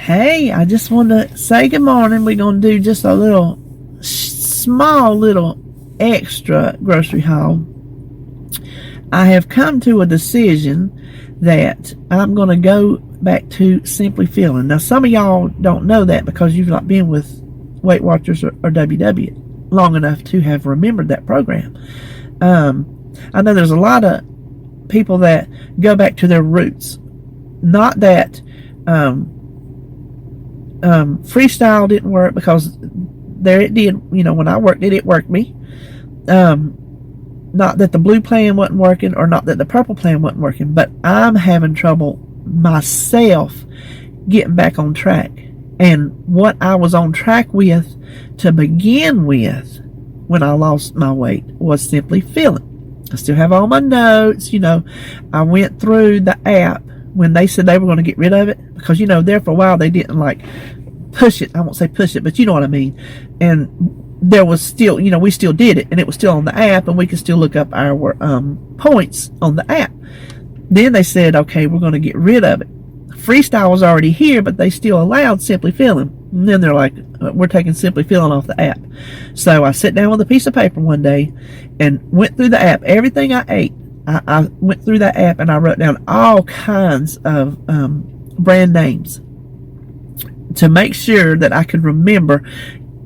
Hey, I just wanted to say good morning. We're going to do just a little, small little extra grocery haul. I have come to a decision that I'm going to go back to Simply Feeling. Now, some of y'all don't know that because you've not been with Weight Watchers or WW long enough to have remembered that program. I know there's a lot of people that go back to their roots. Not that freestyle didn't work, because there it did. You know, when I worked it worked me. Not that the blue plan wasn't working, or not that the purple plan wasn't working, but I'm having trouble myself getting back on track. And what I was on track with to begin with when I lost my weight was Simply Feeling. I still have all my notes. You know, I went through the app when they said they were going to get rid of it, because, you know, there for a while they didn't like push it. I won't say push it, but you know what I mean. And there was still, you know, we still did it, and it was still on the app, and we could still look up our points on the app. Then they said, okay, we're going to get rid of it. Freestyle was already here, but they still allowed Simply Feeling. And then they're like, we're taking Simply Feeling off the app. So I sat down with a piece of paper one day and went through the app. Everything I ate, I went through that app and I wrote down all kinds of brand names to make sure that I could remember.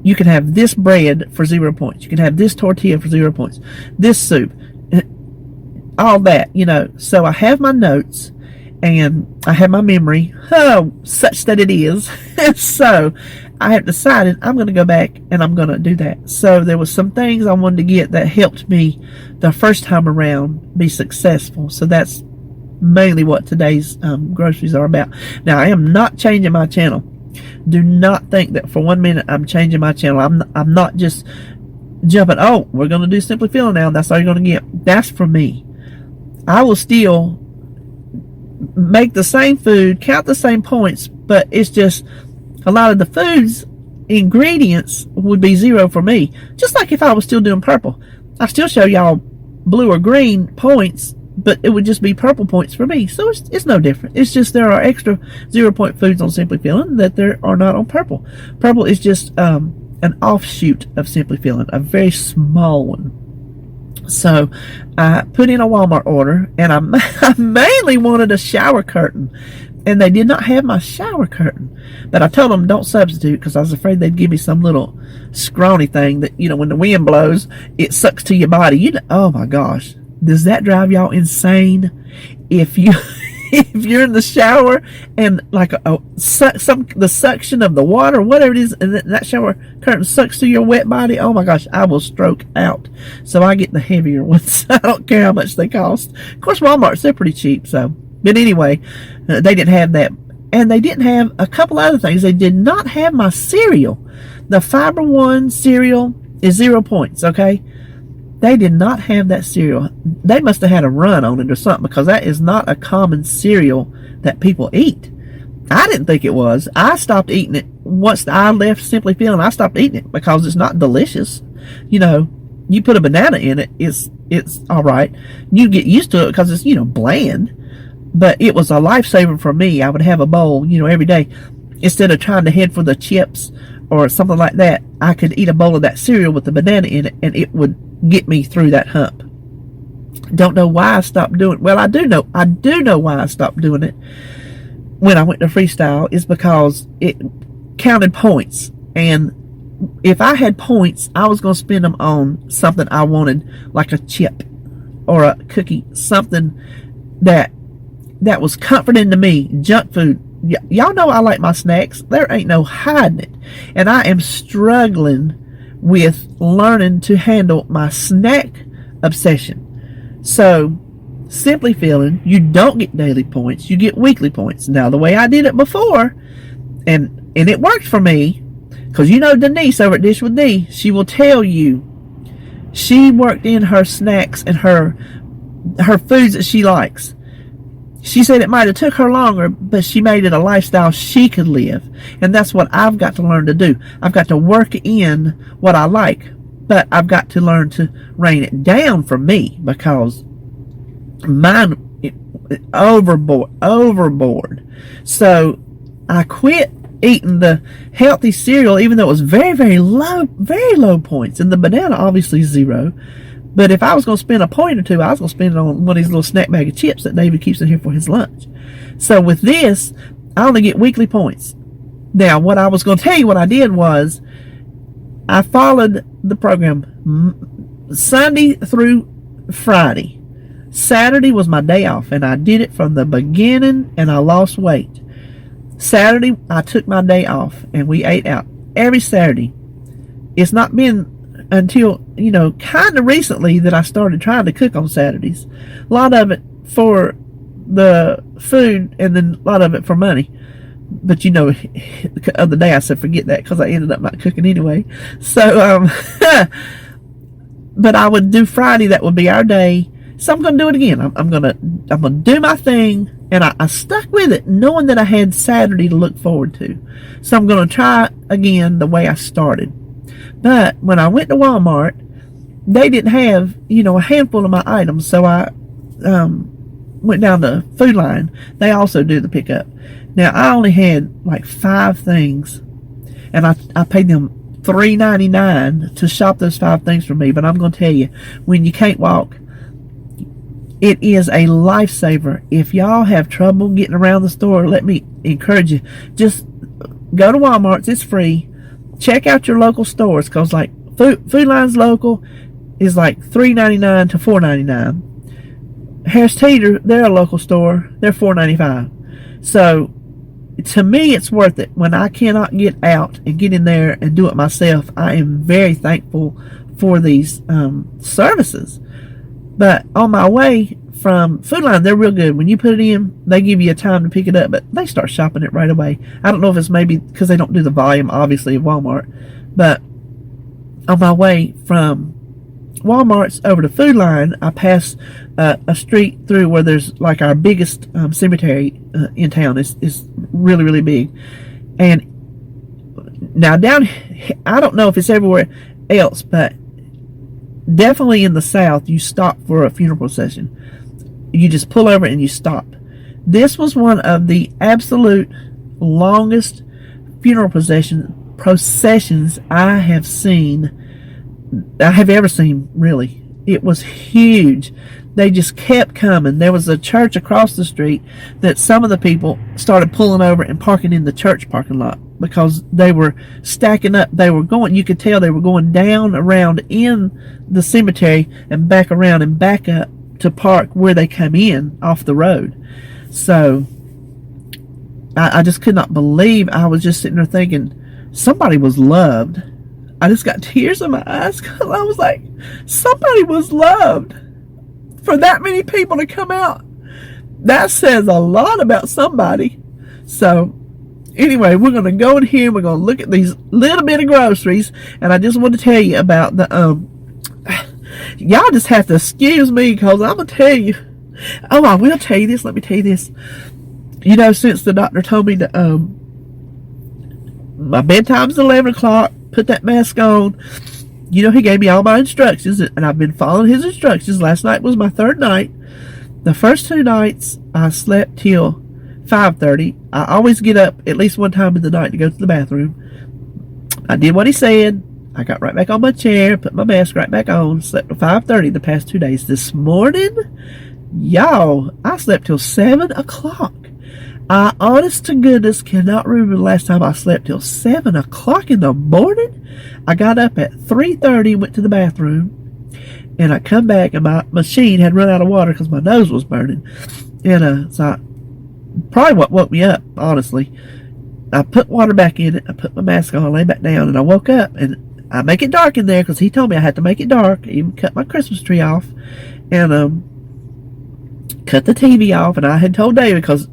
You can have this bread for 0 points. You can have this tortilla for 0 points. This soup, all that, you know. So I have my notes and I have my memory, such that it is. So I have decided I'm going to go back and I'm going to do that. So there was some things I wanted to get that helped me the first time around be successful. So that's mainly what today's groceries are about. Now, I am not changing my channel. Do not think that for 1 minute I'm changing my channel. I'm not just jumping, oh, we're going to do Simply Feeling now, and that's all you're going to get. That's for me. I will still make the same food, count the same points, but it's just a lot of the food's ingredients would be 0 for me. Just like if I was still doing purple. I still show y'all blue or green points, but it would just be purple points for me. So it's no different. It's just there are extra 0 point foods on Simply Feeling that there are not on purple. Purple is just an offshoot of Simply Feeling, a very small one. So I put in a Walmart order, and I mainly wanted a shower curtain, and they did not have my shower curtain. But I told them don't substitute, because I was afraid they'd give me some little scrawny thing that, you know, when the wind blows, it sucks to your body. You know, oh my gosh, does that drive y'all insane? If you're in the shower and like the suction of the water, whatever it is, and that shower curtain sucks through your wet body, oh my gosh, I will stroke out. So I get the heavier ones. I don't care how much they cost. Of course, Walmart's, they're pretty cheap. So, but anyway, they didn't have that, and they didn't have a couple other things. They did not have my cereal. The Fiber One cereal is 0 points. Okay. They did not have that cereal. They must have had a run on it or something, because that is not a common cereal that people eat. I didn't think it was. I stopped eating it once I left Simply Feeling. I stopped eating it because it's not delicious. You know, you put a banana in it, it's all right. You get used to it because it's, you know, bland. But it was a lifesaver for me. I would have a bowl, you know, every day. Instead of trying to head for the chips or something like that, I could eat a bowl of that cereal with the banana in it, and it would get me through that hump. Don't know why I stopped doing it. Well, I do know why I stopped doing it when I went to freestyle, is because it counted points, and if I had points, I was going to spend them on something I wanted, like a chip or a cookie, something that was comforting to me. Junk food, y'all know I like my snacks. There ain't no hiding it, and I am struggling with learning to handle my snack obsession. So Simply Feeling, you don't get daily points, you get weekly points. Now, the way I did it before, and it worked for me, because you know Denise over at Dish with Dee, she will tell you she worked in her snacks and her foods that she likes. She said it might have took her longer, but she made it a lifestyle she could live. And that's what I've got to learn to do. I've got to work in what I like, but I've got to learn to rein it down for me, because mine overboard. So I quit eating the healthy cereal, even though it was very low points. And the banana, obviously 0. But if I was going to spend a point or two, I was going to spend it on one of these little snack bag of chips that David keeps in here for his lunch. So with this, I only get weekly points. Now, what I was going to tell you what I did was, I followed the program Sunday through Friday. Saturday was my day off, and I did it from the beginning, and I lost weight. Saturday, I took my day off, and we ate out every Saturday. It's not been until, kind of recently that I started trying to cook on Saturdays. A lot of it for the food, and then a lot of it for money. But the other day I said forget that, because I ended up not cooking anyway. So, but I would do Friday. That would be our day. So I'm going to do it again. I'm gonna do my thing, and I stuck with it, knowing that I had Saturday to look forward to. So I'm going to try again the way I started. But when I went to Walmart, they didn't have a handful of my items. So I went down the Food Line. They also do the pickup. Now, I only had like 5 things, and I paid them $3.99 to shop those 5 things for me. But I'm going to tell you, when you can't walk, it is a lifesaver. If y'all have trouble getting around the store, let me encourage you. Just go to Walmart. It's free. Check out your local stores, because like Food Line's local is like $3.99 to $4.99. Harris Teeter, they're a local store. They're $4.95. So, to me, it's worth it. When I cannot get out and get in there and do it myself, I am very thankful for these services. But on my way from Food Line, they're real good. When you put it in, they give you a time to pick it up, but they start shopping it right away. I don't know if it's maybe because they don't do the volume, obviously, of Walmart. But on my way from Walmart's over to Food Line, I pass a street through where there's like our biggest cemetery in town. Is really, really big. And now down, I don't know if it's everywhere else, but definitely in the South, you stop for a funeral procession. You just pull over and you stop. This was one of the absolute longest funeral processions I have ever seen, really. It was huge. They just kept coming. There was a church across the street that some of the people started pulling over and parking in the church parking lot because they were stacking up. You could tell they were going down around in the cemetery and back around and back up to park where they come in off the road. So I just could not believe. I was just sitting there thinking somebody was loved. I just got tears in my eyes because I was like, somebody was loved. For that many people to come out, that says a lot about somebody. So anyway, we're going to go in here. We're going to look at these little bit of groceries, and I just want to tell you about the y'all just have to excuse me because I'm going to tell you. Oh, I will tell you this. Let me tell you this. Since the doctor told me that my bedtime's 11 o'clock, put that mask on. He gave me all my instructions, and I've been following his instructions. Last night was my 3rd night. The first 2 nights, I slept till 5:30. I always get up at least one time in the night to go to the bathroom. I did what he said. I got right back on my chair, put my mask right back on, slept till 5:30 the past 2 days. This morning, y'all, I slept till 7 o'clock. I, honest to goodness, cannot remember the last time I slept till 7 o'clock in the morning. I got up at 3:30, went to the bathroom, and I come back, and my machine had run out of water because my nose was burning. And so probably what woke me up, honestly. I put water back in it, I put my mask on, I lay back down, and I woke up, and I make it dark in there because he told me I had to make it dark. I even cut my Christmas tree off, and cut the TV off, and I had told David, because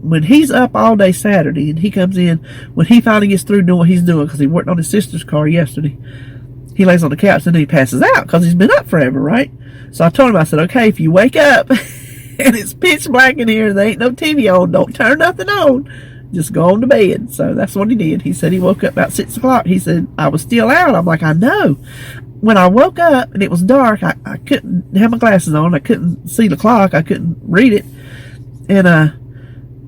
when he's up all day Saturday and he comes in, when he finally gets through doing what he's doing, because he worked on his sister's car yesterday, he lays on the couch and then he passes out because he's been up forever, right? So I told him, I said, okay, if you wake up and it's pitch black in here and there ain't no TV on, don't turn nothing on. Just go on to bed. So that's what he did. He said he woke up about 6 o'clock. He said, I was still out. I'm like, I know. When I woke up and it was dark, I couldn't have my glasses on. I couldn't see the clock. I couldn't read it. And I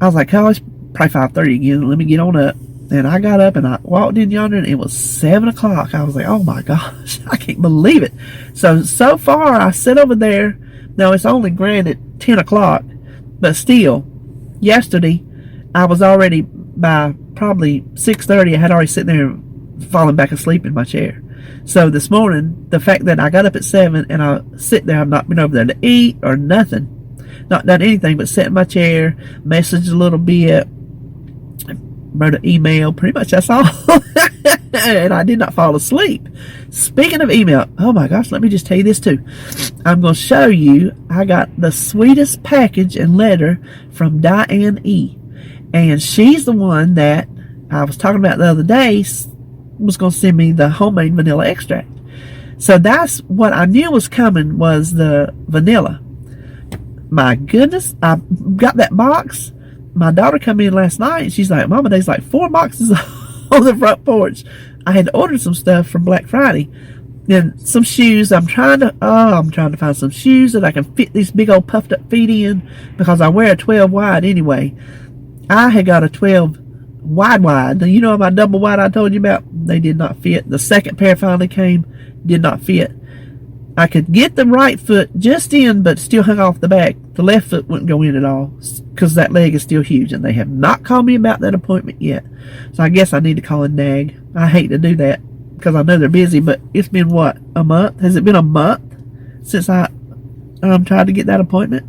was like, oh, it's probably 5:30 again. Let me get on up. And I got up and I walked in yonder, and it was 7 o'clock. I was like, oh my gosh, I can't believe it. So far, I sit over there. Now, it's only granted 10 o'clock, but still, yesterday, I was already, by probably 6:30, I had already sitting there falling back asleep in my chair. So this morning, the fact that I got up at 7 and I sit there, I've not been over there to eat or nothing. Not done anything but sit in my chair, message a little bit, wrote an email, pretty much that's all. And I did not fall asleep. Speaking of email, oh my gosh, let me just tell you this too. I'm going to show you, I got the sweetest package and letter from Diane E. And she's the one that I was talking about the other day, was going to send me the homemade vanilla extract. So that's what I knew was coming, was the vanilla. My goodness, I got that box. My daughter come in last night and she's like, Mama, there's like 4 boxes on the front porch. I had to order some stuff from Black Friday. And some shoes. I'm trying to find some shoes that I can fit these big old puffed up feet in, because I wear a 12 wide anyway. I had got a 12 wide. Now, you know my double wide I told you about? They did not fit. The second pair finally came, did not fit. I could get the right foot just in, but still hung off the back. The left foot wouldn't go in at all, because that leg is still huge, and they have not called me about that appointment yet. So I guess I need to call and nag. I hate to do that, because I know they're busy, but it's been, what, a month? Has it been a month since I tried to get that appointment?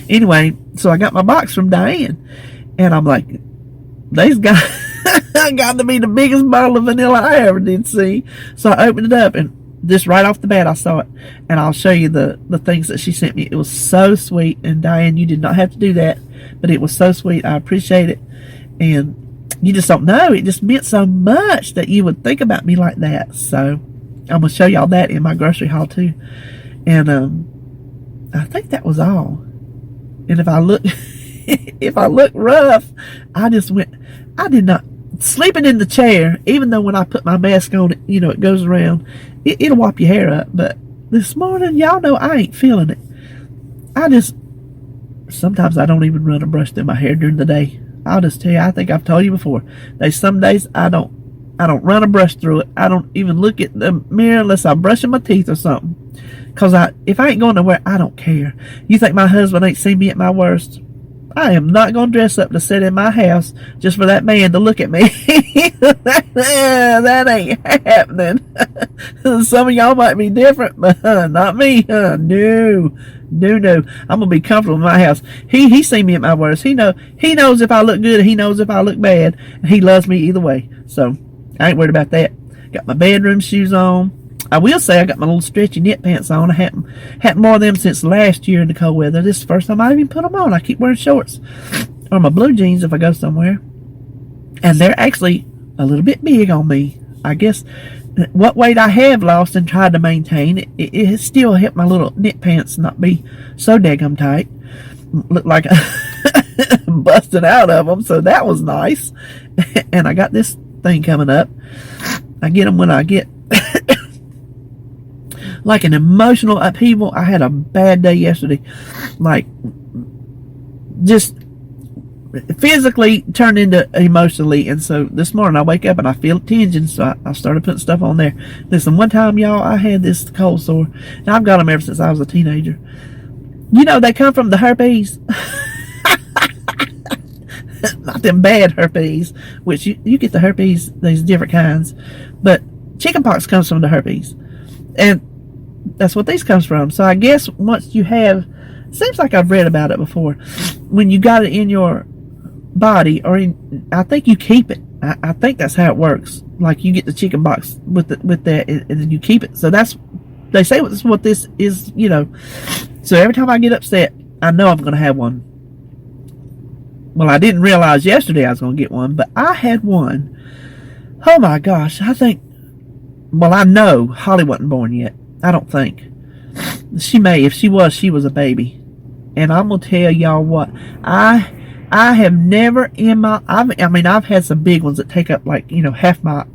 Anyway, so I got my box from Diane, and I'm like, they's got to be the biggest bottle of vanilla I ever did see. So I opened it up, and just right off the bat, I saw it, and I'll show you the things that she sent me. It was so sweet, and Diane, you did not have to do that, but it was so sweet. I appreciate it, and you just don't know. It just meant so much that you would think about me like that. So I'm going to show y'all that in my grocery haul too. And I think that was all. And if I look if I look rough, I did not, sleeping in the chair, even though when I put my mask on, it goes around, it'll wop your hair up. But this morning, y'all know I ain't feeling it. Sometimes I don't even run a brush through my hair during the day. I'll just tell you, I think I've told you before, there's some days I don't run a brush through it. I don't even look at the mirror unless I'm brushing my teeth or something. Because if I ain't going nowhere, I don't care. You think my husband ain't seen me at my worst? I am not going to dress up to sit in my house just for that man to look at me. That ain't happening. Some of y'all might be different, but not me. No. I'm going to be comfortable in my house. He seen me at my worst. He knows if I look good, and he knows if I look bad. And he loves me either way. So I ain't worried about that. Got my bedroom shoes on. I will say I got my little stretchy knit pants on. I hadn't worn them since last year in the cold weather. This is the first time I even put them on. I keep wearing shorts or my blue jeans if I go somewhere. And they're actually a little bit big on me. I guess what weight I have lost and tried to maintain, it has still helped my little knit pants not be so daggum tight. Look like busting out of them, so that was nice. And I got this thing coming up. I get them when I get like an emotional upheaval. I had a bad day yesterday, like just physically turned into emotionally. And so this morning I wake up and I feel tension, so I started putting stuff on there. Listen, one time, y'all, I had this cold sore, and I've got them ever since I was a teenager. They come from the herpes. Not them bad herpes, which you get the herpes, these different kinds, but chickenpox comes from the herpes, and that's what these comes from. So I guess once you have, seems like I've read about it before, when you got it in your body, I think you keep it. I think that's how it works. Like you get the chickenpox with that, and then you keep it. So they say that's what this is. So every time I get upset, I know I'm going to have one. Well, I didn't realize yesterday I was going to get one, but I had one. Oh my gosh, I know Holly wasn't born yet. I don't think. She may. If she was a baby. And I'm going to tell y'all what, I have never in my, I've had some big ones that take up like, half my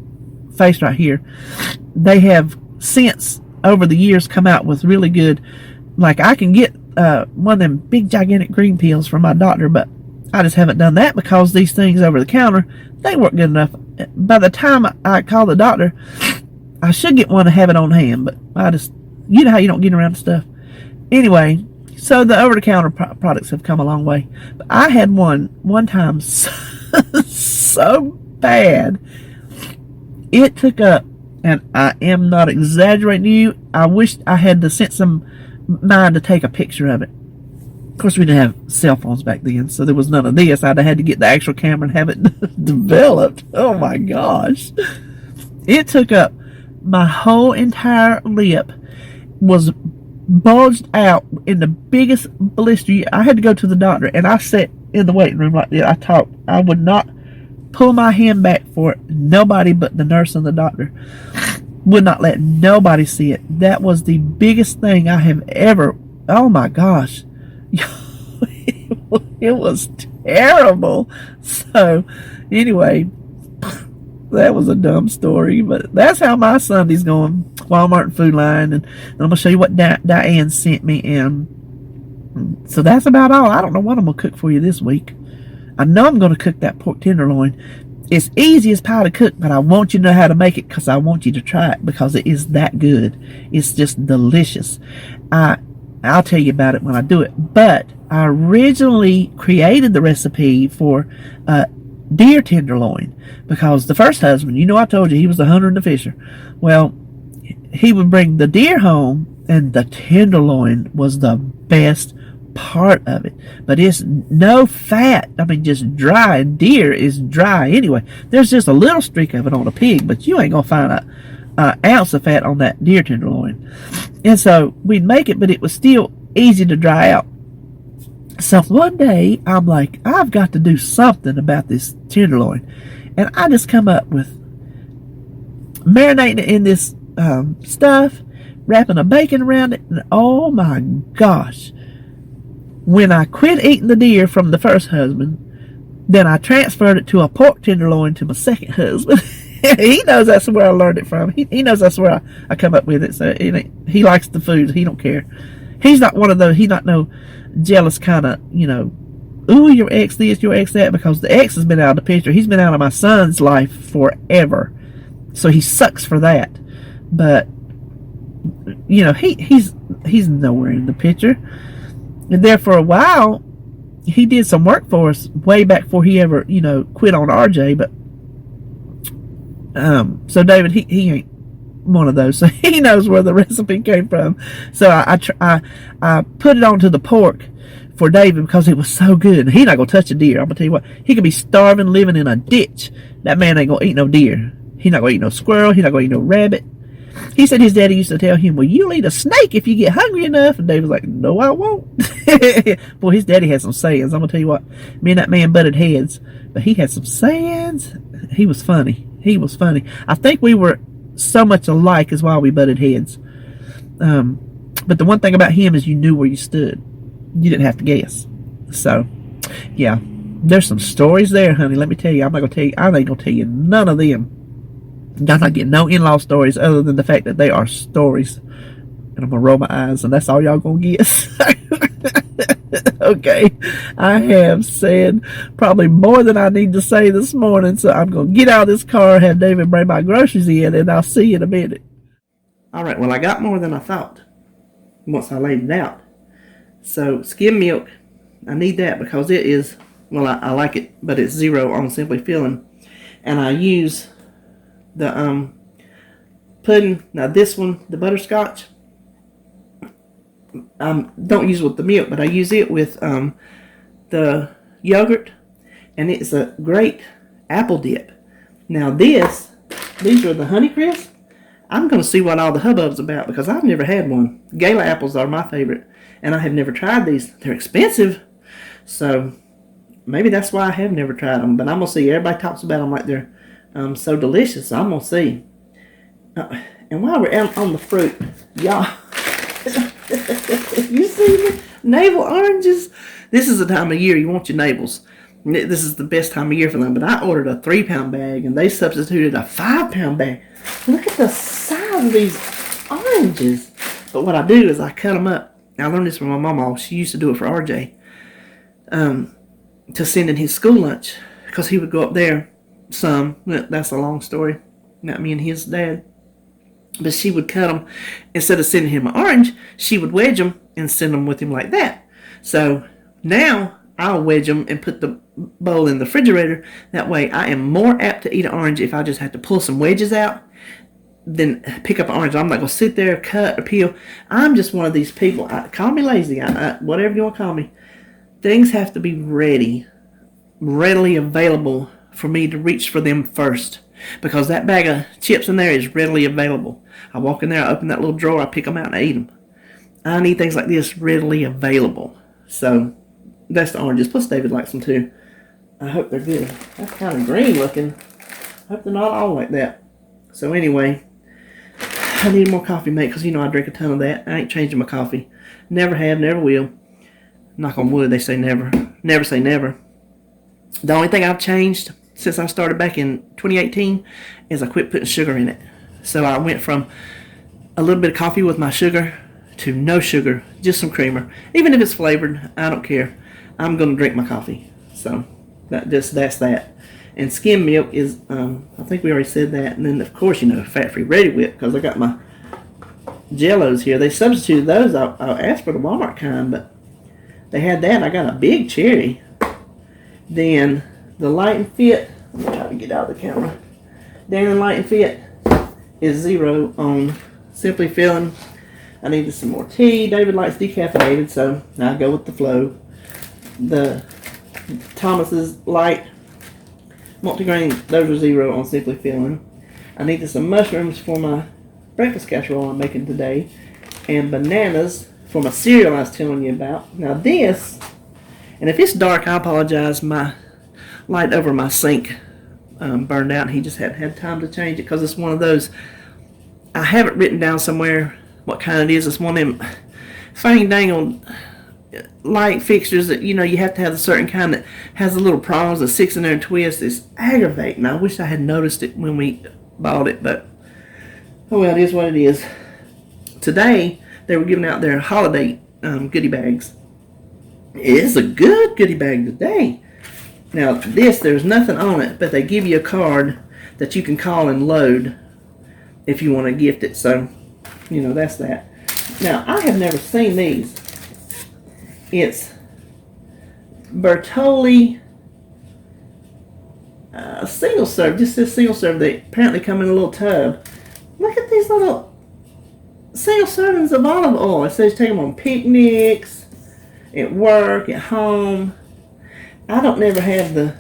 face right here. They have since, over the years, come out with really good, like I can get one of them big gigantic green pills from my doctor, but I just haven't done that because these things over the counter, they weren't good enough. By the time I call the doctor, I should get one to have it on hand, but I just, you know how you don't get around to stuff. Anyway, so the over-the-counter products have come a long way. But I had one time so bad. It took up, and I am not exaggerating to you, I wish I had the sense of mind to take a picture of it. Of course, we didn't have cell phones back then, so there was none of this. I'd have had to get the actual camera and have it developed. Oh my gosh. It took up my whole entire lip, was bulged out in the biggest blister. I had to go to the doctor, and I sat in the waiting room like this. I talked. I would not pull my hand back for it. Nobody but the nurse and the doctor would not let nobody see it. That was the biggest thing I have ever. Oh my gosh. It was terrible. So anyway, that was a dumb story, but that's how my Sunday's going. Walmart and Food Line, and I'm going to show you what Diane sent me, and so that's about all. I don't know what I'm going to cook for you this week. I know I'm going to cook that pork tenderloin. It's easy as pie to cook, but I want you to know how to make it because I want you to try it because it is that good. It's just delicious. I'll tell you about it when I do it, but I originally created the recipe for deer tenderloin because the first husband, you know, I told you he was the hunter and the fisher. Well, he would bring the deer home, and the tenderloin was the best part of it. But it's no fat. I mean, just dry, and deer is dry anyway. There's just a little streak of it on a pig, but you ain't gonna find an ounce of fat on that deer tenderloin. And so we'd make it, but it was still easy to dry out. So one day, I'm like, I've got to do something about this tenderloin. And I just come up with marinating it in this stuff, wrapping a bacon around it, and oh my gosh. When I quit eating the deer from the first husband, then I transferred it to a pork tenderloin to my second husband. He knows that's where I learned it from. He knows that's where I come up with it. So he likes the food. He don't care. He's not one of those, he's not no jealous kind of, you know, ooh, your ex this, your ex that, because the ex has been out of the picture. He's been out of my son's life forever. So he sucks for that. But, you know, he's nowhere in the picture. And there for a while, he did some work for us way back before he ever, you know, quit on RJ. But, so David, he ain't one of those. So he knows where the recipe came from. So I put it onto the pork for David because it was so good. He's not going to touch a deer. I'm going to tell you what, he could be starving, living in a ditch. That man ain't going to eat no deer. He's not going to eat no squirrel. He's not going to eat no rabbit. He said his daddy used to tell him, well, you'll eat a snake if you get hungry enough. And David was like, no, I won't. Boy, his daddy had some sayings. I'm going to tell you what, me and that man butted heads. But he had some sayings. He was funny. He was funny. I think we were so much alike is why we butted heads. But the one thing about him is you knew where you stood. You didn't have to guess. So, yeah. There's some stories there, honey. Let me tell you. I'm not going to tell you. I ain't going to tell you none of them. I'm not getting no in-law stories other than the fact that they are stories. And I'm going to roll my eyes, and that's all y'all going to get. Okay. I have said probably more than I need to say this morning, so I'm going to get out of this car, have David bring my groceries in, and I'll see you in a minute. All right. Well, I got more than I thought once I laid it out. So, skim milk. I need that because it is, well, I like it, but it's 0 on Simply Filling. And I use the pudding. Now this one, the butterscotch, don't use it with the milk, but I use it with the yogurt, and it's a great apple dip. Now these are the Honey Crisp. I'm going to see what all the hubbub's about because I've never had one. Gala apples are my favorite, and I have never tried these. They're expensive, so maybe that's why I have never tried them. But I'm going to see. Everybody talks about them like they're so delicious. So I'm going to see. And while we're on the fruit, y'all, you see the navel oranges? This is the time of year you want your navels. This is the best time of year for them. But I ordered a 3-pound bag, and they substituted a 5-pound bag. Look at the size of these oranges. But what I do is I cut them up. I learned this from my mama. She used to do it for RJ. to send in his school lunch because he would go up there some. That's a long story, not me and his dad. But she would cut them, instead of sending him an orange, she would wedge them and send them with him like that. So now I'll wedge them and put the bowl in the refrigerator. That way I am more apt to eat an orange if I just have to pull some wedges out than pick up an orange. I'm not going to sit there, cut, or peel. I'm just one of these people. Call me lazy, whatever you want to call me. Things have to be readily available for me to reach for them first. Because that bag of chips in there is readily available. I walk in there, I open that little drawer, I pick them out and I eat them. I need things like this readily available. So that's the oranges. Plus David likes them too. I hope they're good. That's kind of green looking. I hope they're not all like that. So anyway, I need more coffee, mate, because you know I drink a ton of that. I ain't changing my coffee. Never have, never will. Knock on wood, they say never. Never say never. The only thing I've changed since I started back in 2018 is I quit putting sugar in it. So I went from a little bit of coffee with my sugar to no sugar, just some creamer. Even if it's flavored, I don't care. I'm going to drink my coffee. So that's that. And skim milk is, I think we already said that. And then, of course, you know, fat-free Ready Whip, because I got my Jellos here. They substituted those. I asked for the Walmart kind, but they had that. I got a big cherry. Then the Light and Fit, I'm going to try to get out of the camera. Then the Light and Fit is 0 on Simply Filling. I needed some more tea. David likes decaffeinated, so I go with the flow. The Thomas's Light multigrain, those are 0 on Simply Filling. I needed some mushrooms for my breakfast casserole I'm making today, and bananas for my cereal I was telling you about. Now this, and if it's dark, I apologize. My light over my sink burned out, and he just hadn't had time to change it because it's one of those. I have it written down somewhere what kind it is. It's one of them funny dangled light fixtures that, you know, you have to have a certain kind that has the little prongs that sticks in there and twists. It's aggravating. I wish I had noticed it when we bought it, but oh well, it is what it is. Today they were giving out their holiday goodie bags. It's a good goodie bag today. Now this, there's nothing on it, but they give you a card that you can call and load if you want to gift it. So, you know, that's that. Now, I have never seen these. It's Bertolli single serve. Just this single serve. They apparently come in a little tub. Look at these little single servings of olive oil. It says take them on picnics, at work, at home. I don't never have the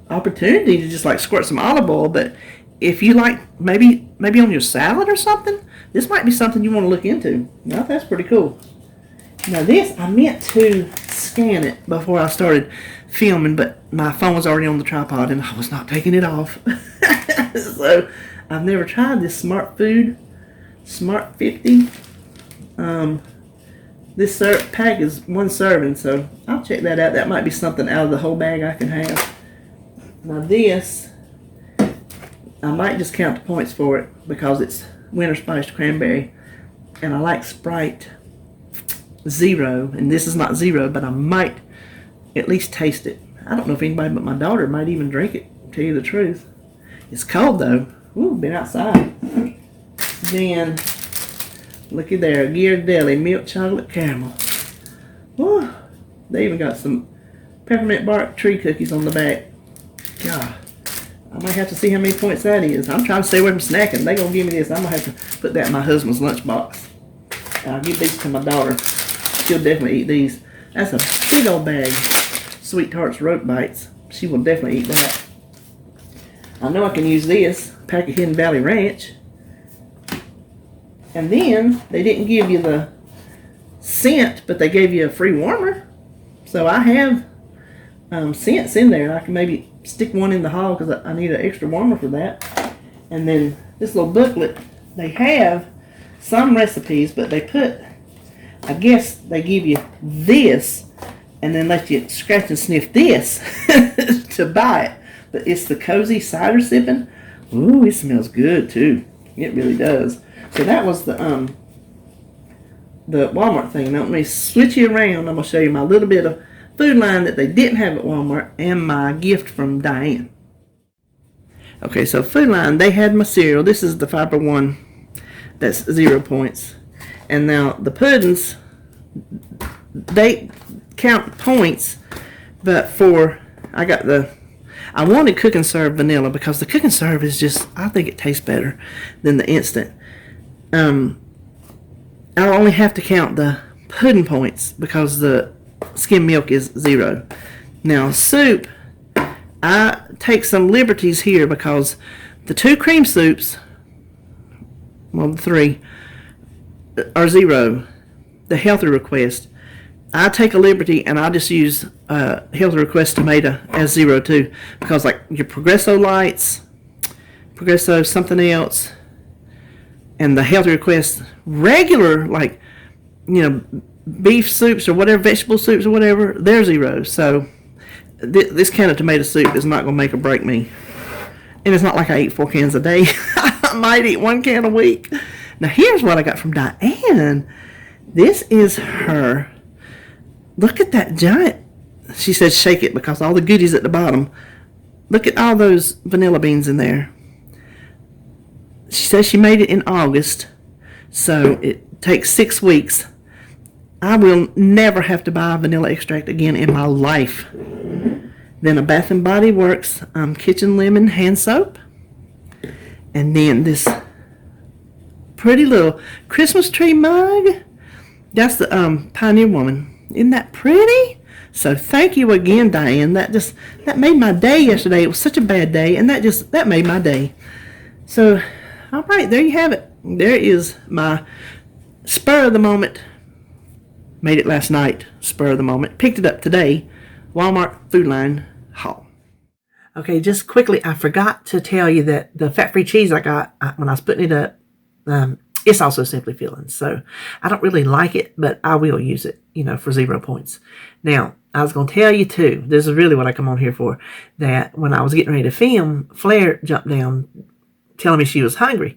opportunity to just like squirt some olive oil, but if you like, maybe on your salad or something, this might be something you want to look into. Now that's pretty cool. Now this, I meant to scan it before I started filming, but my phone was already on the tripod and I was not taking it off. So I've never tried this Smart 50. This pack is 1 serving, so I'll check that out. That might be something out of the whole bag I can have. Now this, I might just count the points for it because it's winter spiced cranberry, and I like Sprite 0, and this is not 0, but I might at least taste it. I don't know if anybody but my daughter might even drink it, to tell you the truth. It's cold though. Ooh, been outside. Then, looky there, Ghirardelli milk chocolate caramel. Ooh, they even got some peppermint bark tree cookies on the back. God, I might have to see how many points that is. I'm trying to stay away from snacking. They gonna give me this. I'm gonna have to put that in my husband's lunchbox. I'll give these to my daughter. She'll definitely eat these. That's a big old bag. Sweet Tarts Rope Bites. She will definitely eat that. I know I can use this pack of Hidden Valley Ranch. And then they didn't give you the scent, but they gave you a free warmer. So I have scents in there. I can maybe stick one in the hall because I need an extra warmer for that. And then this little booklet, they have some recipes, but they put, I guess they give you this and then let you scratch and sniff this to buy it. But it's the Cozy Cider Sipping. Ooh, it smells good too. It really does. So that was the the Walmart thing. Now let me switch you around. I'm going to show you my little bit of food line that they didn't have at Walmart and my gift from Diane. Okay, so food line, they had my cereal. This is the Fiber One. That's 0 points. And now the puddings, they count points, but I wanted Cook and Serve vanilla because the Cook and Serve is just, I think it tastes better than the instant. I'll only have to count the pudding points because the skim milk is 0. Now soup, I take some liberties here because the 2 cream soups, well, the 3 are 0. The healthy request, I take a liberty and I just use healthy request tomato as 0 too, because like your Progresso lights, Progresso something else, and the healthy request regular, like, you know, beef soups or whatever, vegetable soups or whatever, they're 0. So this can of tomato soup is not going to make or break me. And it's not like I eat 4 cans a day. I might eat 1 can a week. Now here's what I got from Diane. This is her. Look at that giant. She said shake it because all the goodies at the bottom. Look at all those vanilla beans in there. She says she made it in August, so it takes 6 weeks. I will never have to buy vanilla extract again in my life. Then a Bath and Body Works Kitchen Lemon hand soap. And then this pretty little Christmas tree mug. That's the Pioneer Woman. Isn't that pretty? So thank you again, Diane. That made my day yesterday. It was such a bad day, and that made my day. So, all right, there you have it. There is my spur of the moment. Made it last night, spur of the moment. Picked it up today, Walmart Food Line haul. Okay, just quickly, I forgot to tell you that the fat-free cheese I got when I was putting it up, it's also Simply Feeling. So I don't really like it, but I will use it, for 0 points. Now, I was going to tell you too, this is really what I come on here for, that when I was getting ready to film, Flair jumped down telling me she was hungry.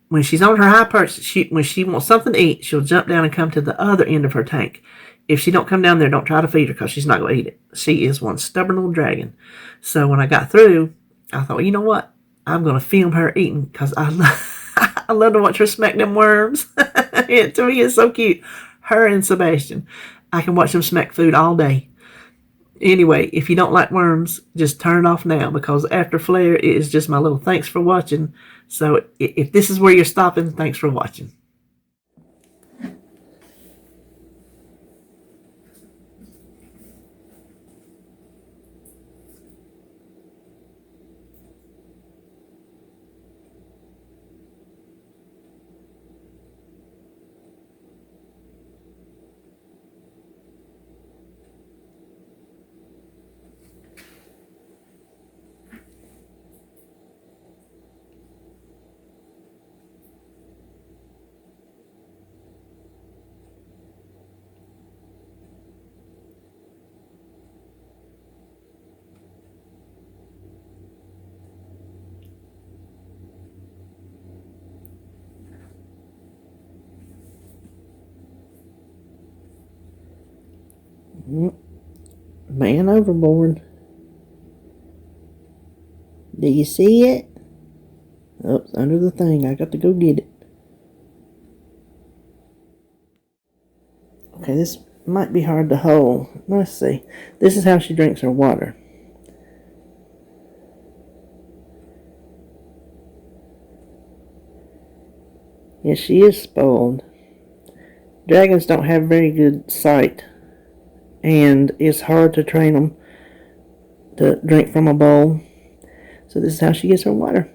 When she's on her high perch, when she wants something to eat, she'll jump down and come to the other end of her tank. If she don't come down there, don't try to feed her because she's not going to eat it. She is one stubborn little dragon. So when I got through, I thought, well, you know what? I'm going to film her eating because I love to watch her smack them worms. To me, it's so cute. Her and Sebastian. I can watch them smack food all day. Anyway, if you don't like worms, just turn it off now because after Flair, it is just my little thanks for watching. So if this is where you're stopping, thanks for watching. Man overboard. Do you see it? Oh, it's under the thing. I got to go get it. Okay, this might be hard to hold. Let's see. This is how she drinks her water. Yes, she is spoiled. Dragons don't have very good sight, and it's hard to train them to drink from a bowl. So this is how she gets her water.